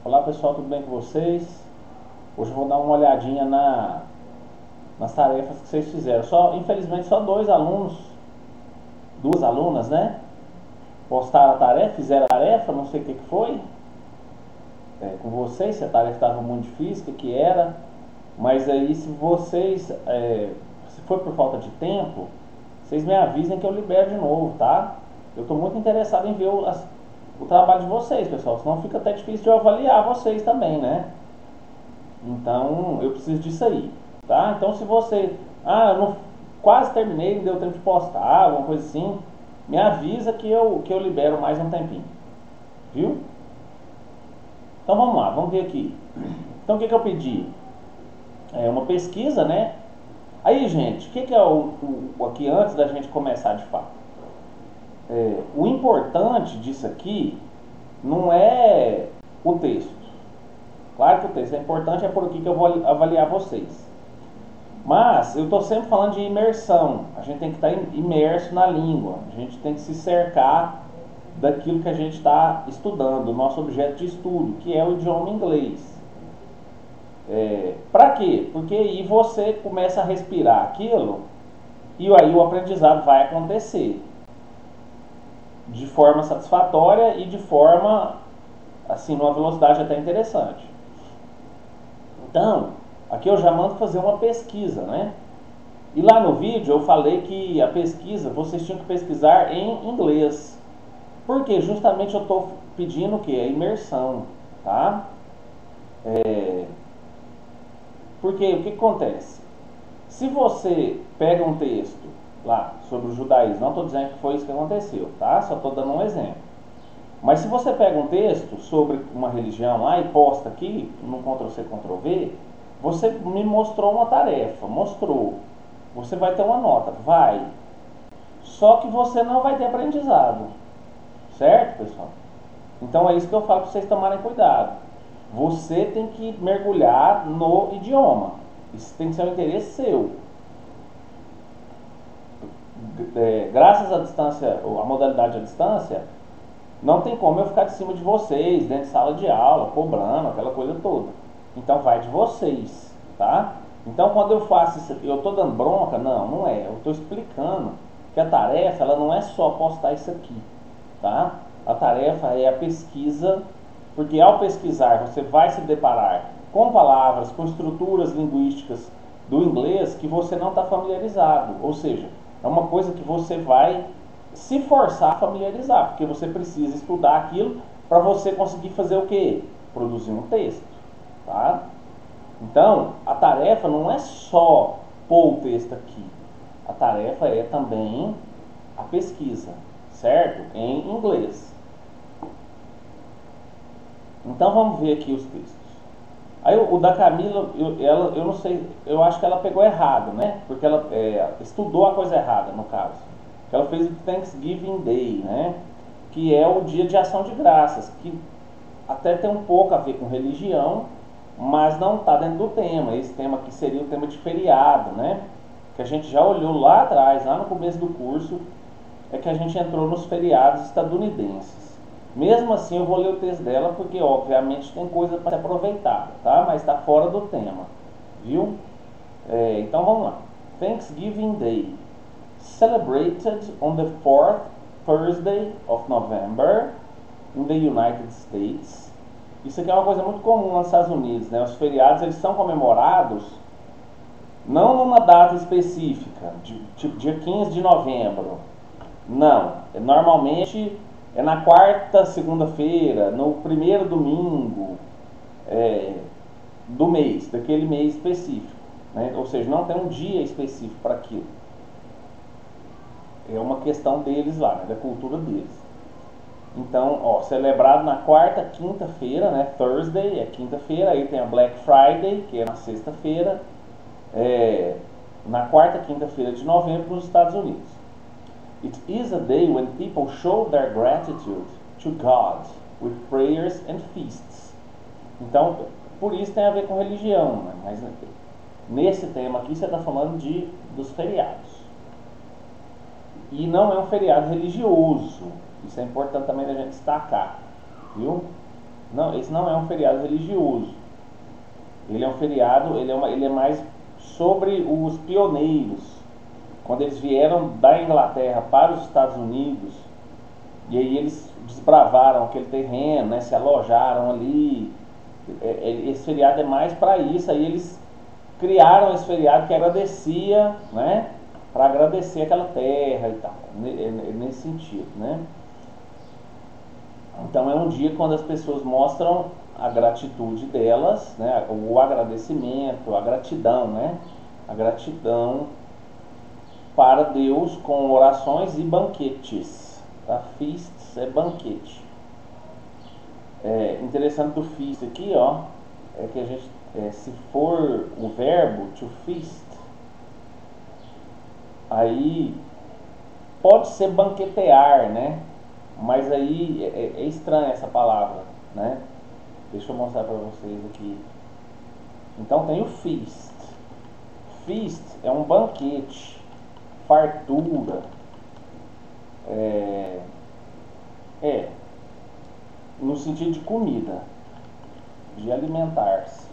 Olá pessoal, tudo bem com vocês? Hoje eu vou dar uma olhadinha nas tarefas que vocês fizeram. Infelizmente só dois alunos, duas alunas, né? Postaram a tarefa, fizeram a tarefa, não sei o que foi com vocês, se a tarefa estava muito difícil, o que era. Mas aí se vocês, se for por falta de tempo, vocês me avisem que eu libero de novo, tá? Eu estou muito interessado em ver o trabalho de vocês, pessoal, senão fica até difícil de eu avaliar vocês também, né? Então eu preciso disso aí, tá? Então se você, eu não, quase terminei, não deu tempo de postar, alguma coisa assim, me avisa que eu libero mais um tempinho, viu? Então vamos lá, vamos ver aqui. Então o que eu pedi? É uma pesquisa, né? Aí, gente, o que é aqui antes da gente começar de fato? O importante disso aqui não é o texto. Claro que o texto é importante, é por aqui que eu vou avaliar vocês. Mas eu estou sempre falando de imersão. A gente tem que estar imerso na língua. A gente tem que se cercar daquilo que a gente está estudando, o nosso objeto de estudo, que é o idioma inglês. Para quê? Porque aí você começa a respirar aquilo e aí o aprendizado vai acontecer de forma satisfatória e de forma, assim, numa velocidade até interessante. Então, aqui eu já mando fazer uma pesquisa, né? E lá no vídeo eu falei que a pesquisa, vocês tinham que pesquisar em inglês. Porque justamente eu estou pedindo o que? A imersão, tá? Porque o que acontece? Se você pega um texto lá sobre o judaísmo, não estou dizendo que foi isso que aconteceu, tá? Só estou dando um exemplo. Mas se você pega um texto sobre uma religião lá e posta aqui, no Ctrl+C, Ctrl+V, você me mostrou uma tarefa, mostrou. Você vai ter uma nota, vai. Só que você não vai ter aprendizado. Certo, pessoal? Então é isso que eu falo para vocês tomarem cuidado. Você tem que mergulhar no idioma. Isso tem que ser um interesse seu. Graças à distância, a modalidade à distância, não tem como eu ficar de cima de vocês, dentro de sala de aula, cobrando, aquela coisa toda. Então vai de vocês, tá? Então quando eu faço isso aqui, eu estou dando bronca? Não, não é. Eu estou explicando que a tarefa, ela não é só postar isso aqui, tá? A tarefa é a pesquisa, porque ao pesquisar você vai se deparar com palavras, com estruturas linguísticas do inglês que você não está familiarizado. Ou seja, é uma coisa que você vai se forçar a familiarizar, porque você precisa estudar aquilo para você conseguir fazer o quê? Produzir um texto, tá? Então, a tarefa não é só pôr o texto aqui. A tarefa é também a pesquisa, certo? Em inglês. Então vamos ver aqui os textos. Aí o da Camila, eu não sei, eu acho que ela pegou errado, né? Porque ela estudou a coisa errada, no caso. Ela fez o Thanksgiving Day, né? Que é o dia de ação de graças, que até tem um pouco a ver com religião, mas não está dentro do tema. Esse tema aqui seria o tema de feriado, né? Que a gente já olhou lá atrás, lá no começo do curso, é que a gente entrou nos feriados estadunidenses. Mesmo assim eu vou ler o texto dela, porque obviamente tem coisa para ser aproveitada, tá? Mas está fora do tema, viu? Então vamos lá. Thanksgiving Day, celebrated on the fourth Thursday of November in the United States. Isso aqui é uma coisa muito comum nos Estados Unidos, né? Os feriados eles são comemorados não numa data específica, tipo dia 15 de novembro. Não, normalmente é na quarta segunda-feira, no primeiro domingo do mês, daquele mês específico, né? Ou seja, não tem um dia específico para aquilo. É uma questão deles lá, né? Da cultura deles. Então, celebrado na quarta, quinta-feira, né? Thursday é quinta-feira, aí tem a Black Friday, que é na sexta-feira, na quarta, quinta-feira de novembro nos Estados Unidos. It is a day when people show their gratitude to God with prayers and feasts. Então, por isso tem a ver com religião, né? Mas nesse tema aqui você está falando dos feriados. E não é um feriado religioso. Isso é importante também da gente destacar, viu? Não, esse não é um feriado religioso. Ele é um feriado, ele é mais sobre os pioneiros. Quando eles vieram da Inglaterra para os Estados Unidos, e aí eles desbravaram aquele terreno, né, se alojaram ali. Esse feriado é mais para isso. Aí eles criaram esse feriado que agradecia, né, para agradecer aquela terra e tal, nesse sentido, né. Então é um dia quando as pessoas mostram a gratitude delas, né, o agradecimento, a gratidão, né, a gratidão para Deus com orações e banquetes. Tá? Feasts é banquete. Interessante do feast aqui, ó, é que a gente, se for o verbo to feast, aí pode ser banquetear, né? Mas aí é estranha essa palavra, né? Deixa eu mostrar para vocês aqui. Então tem o feast. Feast é um banquete, fartura, no sentido de comida, de alimentar-se,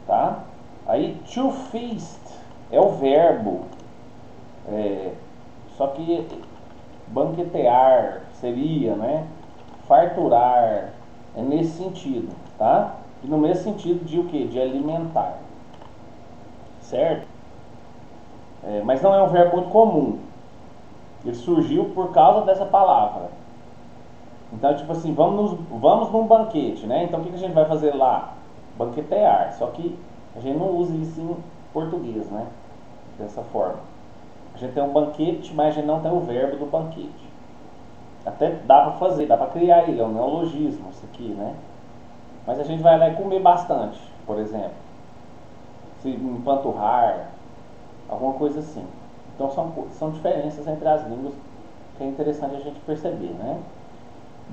tá? Aí to feast é o verbo, só que banquetear seria, né? Farturar, é nesse sentido, tá? E no mesmo sentido de o que? De alimentar, certo? Mas não é um verbo muito comum. Ele surgiu por causa dessa palavra. Então, tipo assim, vamos num banquete, né? Então, o que a gente vai fazer lá? Banquetear. Só que a gente não usa isso em português, né? Dessa forma. A gente tem um banquete, mas a gente não tem o verbo do banquete. Até dá para fazer, dá para criar ele, é um neologismo isso aqui, né? Mas a gente vai lá e comer bastante, por exemplo. Se empanturrar, alguma coisa assim. Então são diferenças entre as línguas que é interessante a gente perceber, né?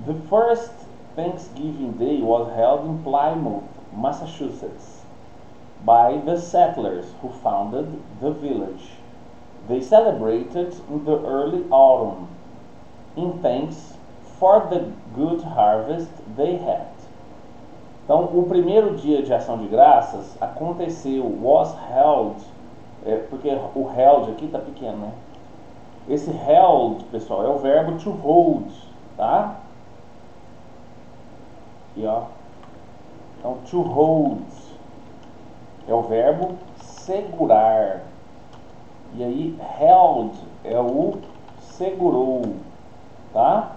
The first Thanksgiving Day was held in Plymouth, Massachusetts, by the settlers who founded the village. They celebrated in the early autumn, in thanks for the good harvest they had. Então, o primeiro dia de ação de graças aconteceu, was held, porque o held aqui está pequeno, né? Esse held, pessoal, é o verbo to hold, tá? E ó, então to hold é o verbo segurar. E aí held é o segurou, tá?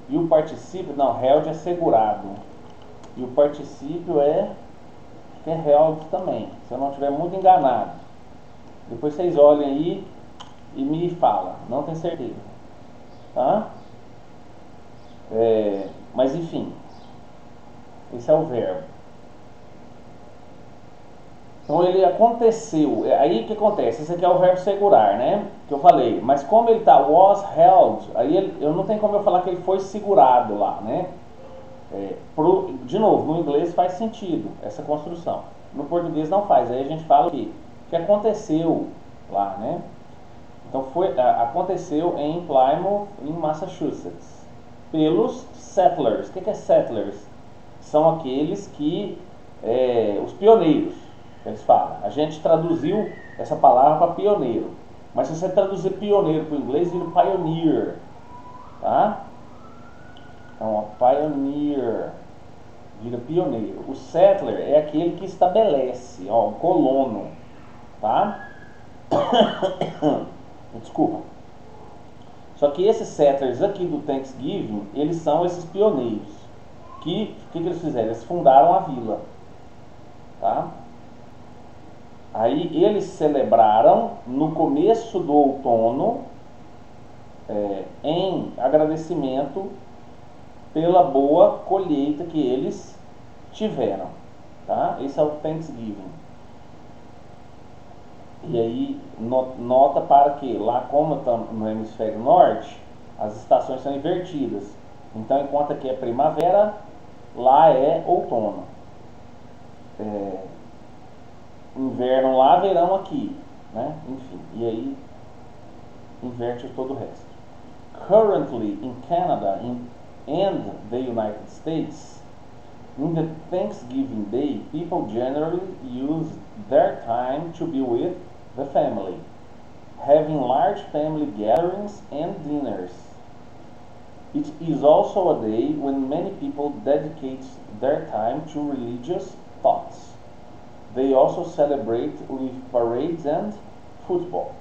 E o particípio, não, held é segurado. E o particípio que é held também, se eu não estiver muito enganado. Depois vocês olhem aí e me falam, não tenho certeza, tá? Mas enfim, esse é o verbo. Então ele aconteceu, aí o que acontece? Esse aqui é o verbo segurar, né? Que eu falei, mas como ele tá was held, aí eu não tem como eu falar que ele foi segurado lá, né? De novo, no inglês faz sentido essa construção, no português não faz, aí a gente fala que aconteceu lá, né? Então aconteceu em Plymouth, em Massachusetts, pelos settlers. O que é settlers? São aqueles que, os pioneiros, eles falam. A gente traduziu essa palavra para pioneiro, mas se você traduzir pioneiro para o inglês, vira pioneer, tá? Então, pioneer vira pioneiro. O settler é aquele que estabelece, o colono, tá? Desculpa. Só que esses settlers aqui do Thanksgiving, eles são esses pioneiros. O que eles fizeram? Eles fundaram a vila, tá? Aí eles celebraram no começo do outono, em agradecimento pela boa colheita que eles tiveram, tá? Esse é o Thanksgiving. E aí nota para que lá, como estamos no hemisfério norte, as estações são invertidas. Então, enquanto aqui é primavera, lá é outono. Inverno lá, verão aqui, né? Enfim, e aí inverte todo o resto. Currently in Canada, in and the United States, in the Thanksgiving Day, people generally use their time to be with the family, having large family gatherings and dinners. It is also a day when many people dedicate their time to religious thoughts. They also celebrate with parades and football.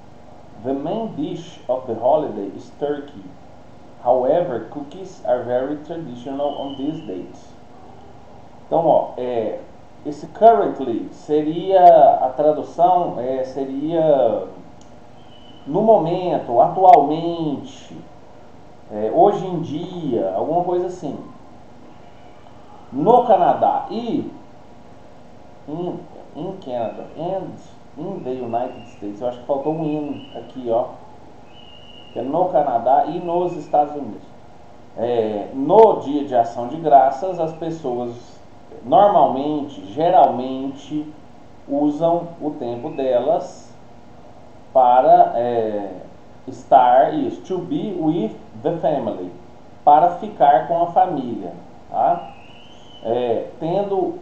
The main dish of the holiday is turkey. However, cookies are very traditional on these dates. Então, ó, esse currently seria, a tradução seria no momento, atualmente, hoje em dia, alguma coisa assim. No Canadá e in Canada and in the United States, eu acho que faltou um in aqui, ó, que é no Canadá e nos Estados Unidos. No dia de ação de graças, as pessoas normalmente, geralmente, usam o tempo delas para estar, to be with the family, para ficar com a família, tá? Tendo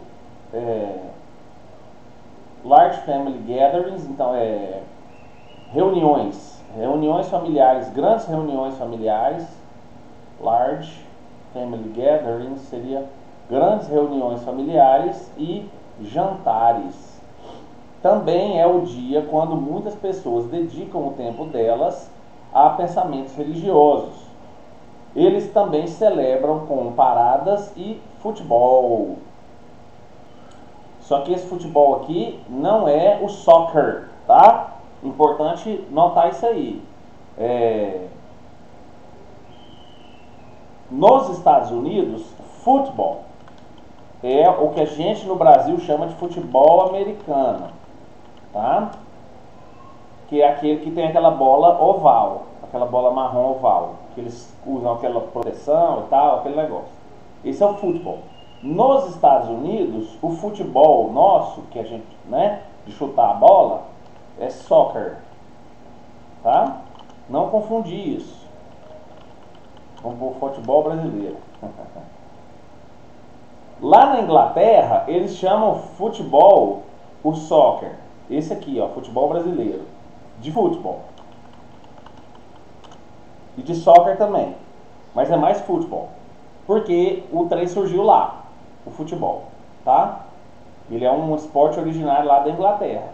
large family gatherings, então reuniões familiares, grandes reuniões familiares. Large family gatherings seria grandes reuniões familiares e jantares. Também é o dia quando muitas pessoas dedicam o tempo delas a pensamentos religiosos. Eles também celebram com paradas e futebol. Só que esse futebol aqui não é o soccer, tá? Importante notar isso aí. Nos Estados Unidos, futebol é o que a gente no Brasil chama de futebol americano, tá? Que é aquele que tem aquela bola oval, aquela bola marrom oval, que eles usam aquela proteção e tal, aquele negócio. Esse é o futebol. Nos Estados Unidos, o futebol nosso, que a gente, né, de chutar a bola, é soccer, tá? Não confundir isso. Vamos pôr futebol brasileiro. Lá na Inglaterra, eles chamam futebol o soccer. Esse aqui, ó, futebol brasileiro. De futebol. E de soccer também. Mas é mais futebol. Porque o trem surgiu lá. O futebol, tá? Ele é um esporte originário lá da Inglaterra.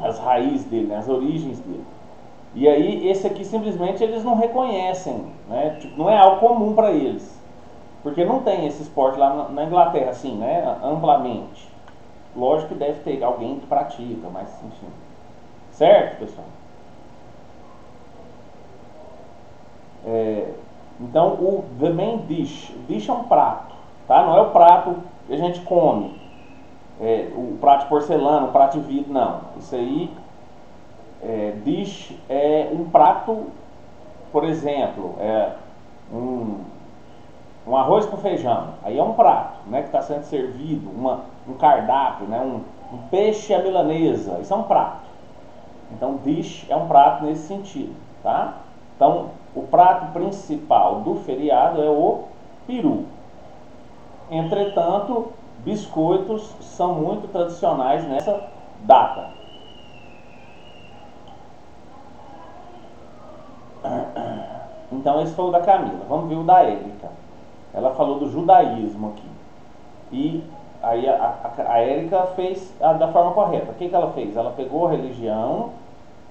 As raízes dele, né? As origens dele. E aí, esse aqui simplesmente eles não reconhecem, né? Tipo, não é algo comum para eles. Porque não tem esse esporte lá na Inglaterra, assim, né? Amplamente. Lógico que deve ter alguém que pratica, mas enfim. Certo, pessoal? Então, o the main dish. Dish é um prato, tá? Não é o prato que a gente come. O prato de porcelana, o prato de vidro, não. Isso aí, dish é um prato, por exemplo, um arroz com feijão. Aí é um prato, né, que está sendo servido, um cardápio, né, um peixe à milanesa. Isso é um prato. Então, dish é um prato nesse sentido, tá? Então, o prato principal do feriado é o peru. Entretanto, biscoitos são muito tradicionais nessa data. Então, esse foi o da Camila. Vamos ver o da Érica. Ela falou do judaísmo aqui. E aí a Érica fez da forma correta. O que ela fez? Ela pegou religião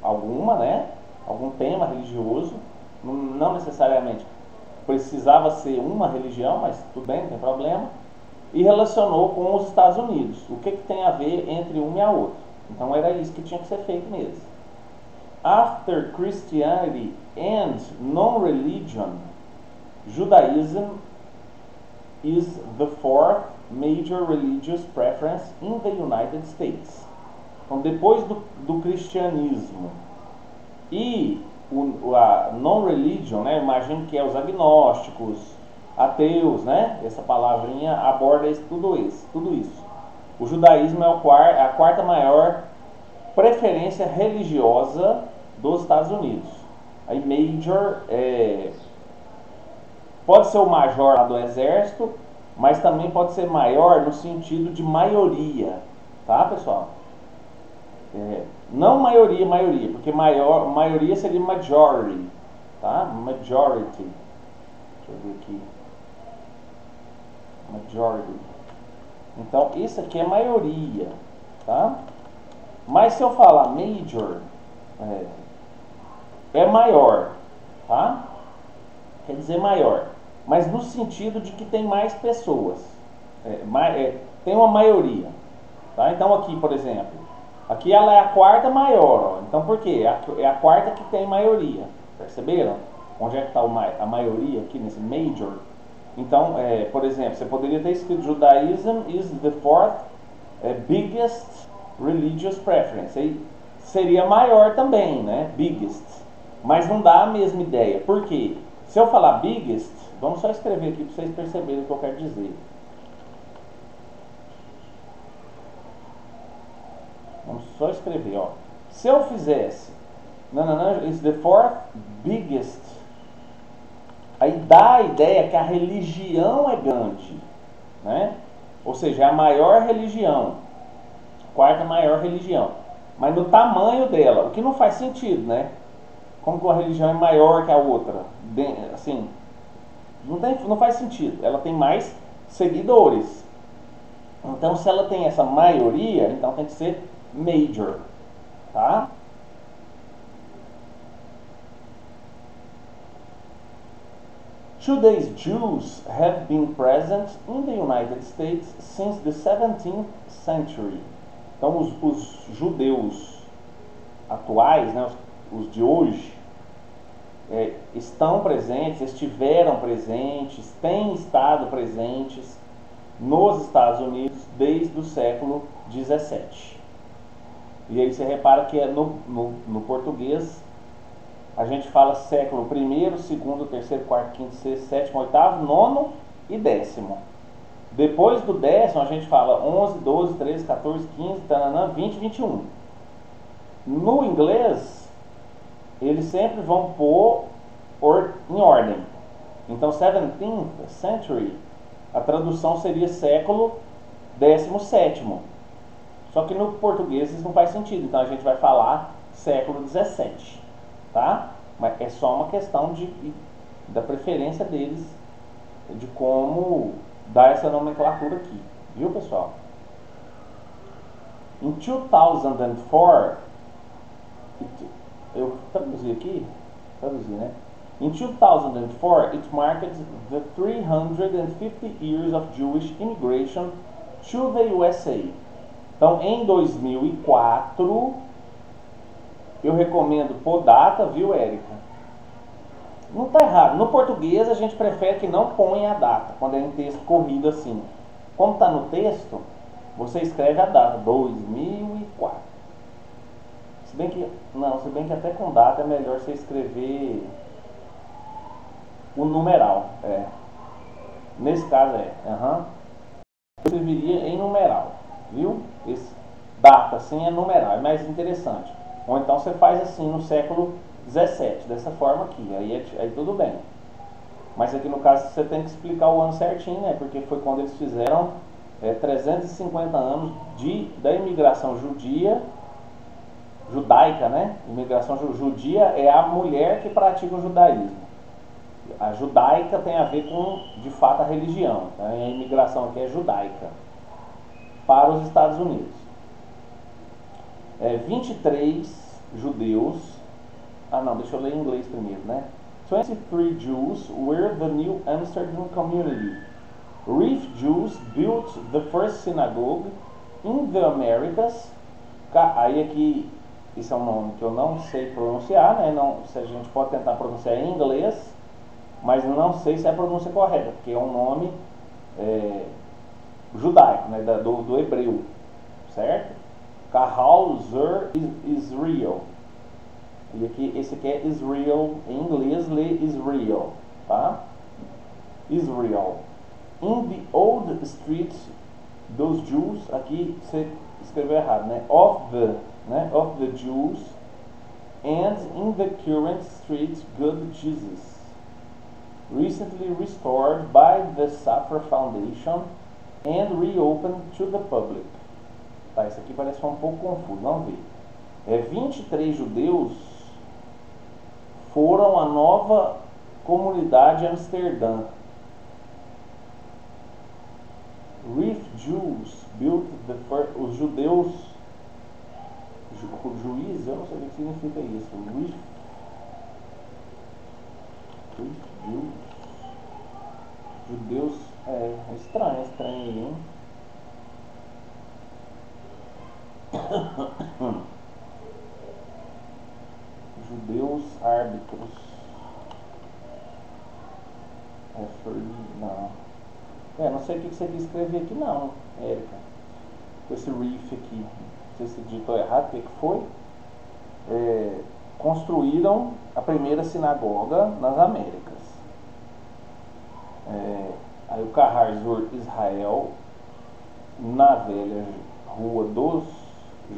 alguma, né? Algum tema religioso. Não necessariamente precisava ser uma religião, mas tudo bem, não tem problema. E relacionou com os Estados Unidos. O que tem a ver entre uma e a outra. Então era isso que tinha que ser feito mesmo. After Christianity and non-religion, Judaism is the fourth major religious preference in the United States. Então, depois do cristianismo e a non-religion, né, imagino que é os agnósticos, ateus, né, essa palavrinha aborda tudo isso. O judaísmo é a quarta maior preferência religiosa dos Estados Unidos. Aí major Pode ser o major lá do exército, mas também pode ser maior no sentido de maioria, tá, pessoal? Não maioria, porque maioria seria majority, tá? Majority. Deixa eu ver aqui. Majority. Então, isso aqui é maioria, tá? Mas se eu falar major, é maior, tá? Quer dizer maior, mas no sentido de que tem mais pessoas, tem uma maioria, tá? Então aqui, por exemplo, aqui ela é a quarta maior, ó. Então por quê? É a quarta que tem maioria, perceberam? Onde é que está a maioria aqui nesse major? Então, por exemplo, você poderia ter escrito Judaism is the fourth biggest religious preference. Aí seria maior também, né? Biggest. Mas não dá a mesma ideia. Por quê? Se eu falar biggest, vamos só escrever aqui para vocês perceberem o que eu quero dizer. Vamos só escrever, ó. Se eu fizesse is the fourth biggest, aí dá a ideia que a religião é grande, né? Ou seja, é a maior religião, quarta maior religião, mas no tamanho dela, o que não faz sentido, né? Como que uma religião é maior que a outra? Assim, não faz sentido. Ela tem mais seguidores. Então, se ela tem essa maioria, então tem que ser major, tá? Today's Jews have been present in the United States since the 17th century. Então, os judeus atuais, né, os de hoje, estão presentes, estiveram presentes, têm estado presentes nos Estados Unidos desde o século 17. E aí você repara que no português a gente fala século 1º, 2º, 3º, 4º, 5º, 6º, 7º, 8º, 9º e 10º. Depois do 10º a gente fala 11, 12, 13, 14, 15, 20, 21. No inglês, eles sempre vão pôr em ordem. Então, 17th century, a tradução seria século 17º. Só que no português isso não faz sentido, então a gente vai falar século 17, tá? Mas é só uma questão da preferência deles, de como dar essa nomenclatura aqui, viu, pessoal? Em 2004, eu traduzi, né? In 2004, it marked the 350 years of Jewish immigration to the USA. Então, em 2004, eu recomendo por data, viu, Érica? Não está errado. No português, a gente prefere que não ponha a data, quando é em texto corrido assim. Como está no texto, você escreve a data, 2004. Se bem que até com data é melhor você escrever o numeral. Nesse caso eu escreveria em numeral, viu? Esse data assim é numeral, é mais interessante. Ou então você faz assim no século 17, dessa forma aqui, aí tudo bem. Mas aqui no caso você tem que explicar o ano certinho, né? Porque foi quando eles fizeram 350 anos da imigração judaica, né? Imigração judia é a mulher que pratica o judaísmo. A judaica tem a ver com, de fato, a religião. Tá? A imigração aqui é judaica para os Estados Unidos. 23 judeus. Deixa eu ler em inglês primeiro, né? 23 Jews were the New Amsterdam community. Reef Jews built the first synagogue in the Americas. Aí aqui, isso é um nome que eu não sei pronunciar, né? Se a gente pode tentar pronunciar em inglês, mas não sei se é a pronúncia correta, porque é um nome judaico, né? do hebreu, certo? Kahal Zer Israel. E aqui, esse aqui é Israel, em inglês lê Israel, tá? Israel. In the old street dos Jews, aqui você escreveu errado, né? Of the Jews, and in the current street, good Jesus. recently restored by the Safra Foundation and reopened to the public. Tá, isso aqui parece um pouco confuso, vamos ver. 23 judeus foram a nova comunidade Amsterdã. Reef Jews built the first, os judeus juízes, eu não sei o que significa isso. Reef Jews, judeus, estranho aí, hein? Judeus árbitros. Não sei o que você quis escrever aqui não, Érica. Com esse reef aqui. Não sei se digitou errado, o que foi? Construíram a primeira sinagoga nas Américas. Aí o Kahar Zur Israel, na velha Rua dos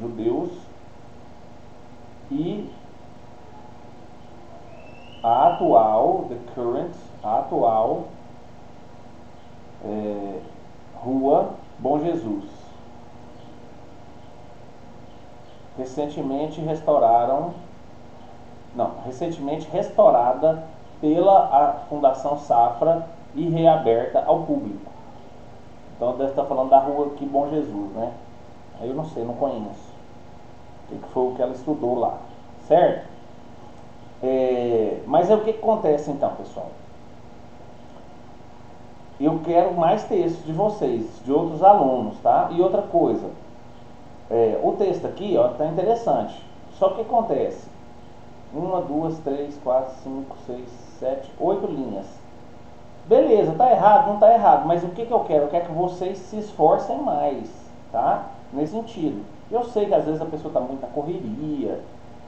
Judeus, e a atual Rua Bom Jesus. Recentemente restaurada pela Fundação Safra e reaberta ao público. Então deve estar falando da rua aqui Bom Jesus, né? Aí eu não sei, não conheço. O que foi o que ela estudou lá, certo? Mas o que acontece então, pessoal? Eu quero mais textos de vocês, de outros alunos, tá? E outra coisa, o texto aqui, ó, tá interessante. Só que acontece? 1, 2, 3, 4, 5, 6, 7, 8 linhas. Beleza, tá errado? Não tá errado. Mas o que eu quero? Eu quero que vocês se esforcem mais, tá? Nesse sentido. Eu sei que às vezes a pessoa tá muito na correria,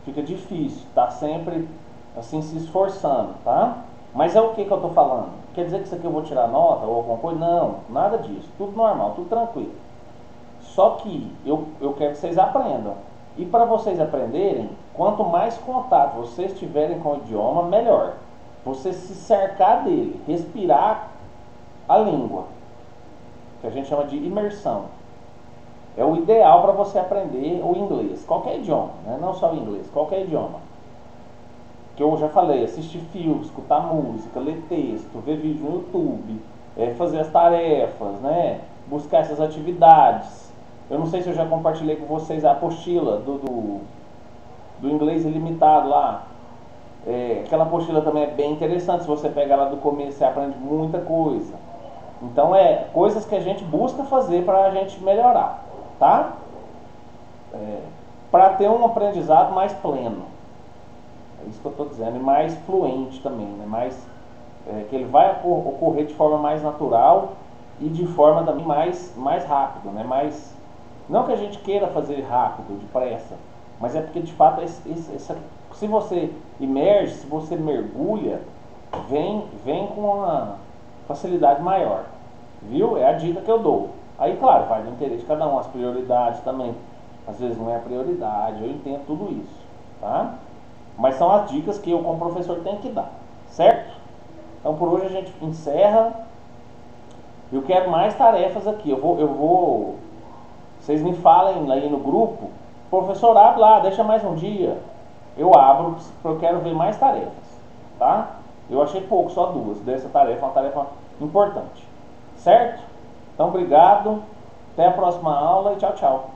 fica difícil, tá sempre assim se esforçando, tá? Mas é o que eu tô falando? Quer dizer que isso aqui eu vou tirar nota ou alguma coisa? Não, nada disso. Tudo normal, tudo tranquilo. Só que eu quero que vocês aprendam. E para vocês aprenderem, quanto mais contato vocês tiverem com o idioma, melhor. Você se cercar dele, respirar a língua, que a gente chama de imersão. É o ideal para você aprender o inglês, qualquer idioma, né? Não só o inglês, qualquer idioma. Que eu já falei, assistir filme, escutar música, ler texto, ver vídeo no YouTube, fazer as tarefas, né? Buscar essas atividades. Eu não sei se eu já compartilhei com vocês a apostila do inglês ilimitado lá. Aquela apostila também é bem interessante. Se você pegar lá do começo, você aprende muita coisa. Então coisas que a gente busca fazer para a gente melhorar, tá? Para ter um aprendizado mais pleno. É isso que eu estou dizendo. E mais fluente também, né? Que ele vai ocorrer de forma mais natural e de forma também mais rápido, né? Não que a gente queira fazer rápido, depressa, mas é porque de fato se você imerge, se você mergulha, vem com uma facilidade maior, viu? É a dica que eu dou. Aí claro, vai do interesse de cada um, as prioridades também, às vezes não é a prioridade, eu entendo tudo isso, tá? Mas são as dicas que eu como professor tenho que dar, certo? Então por hoje a gente encerra. Eu quero mais tarefas aqui, eu vou vocês me falem aí no grupo, professor, abre lá, deixa mais um dia. Eu abro, porque eu quero ver mais tarefas, tá? Eu achei pouco, só 2 dessa tarefa, uma tarefa importante, certo? Então, obrigado, até a próxima aula e tchau, tchau.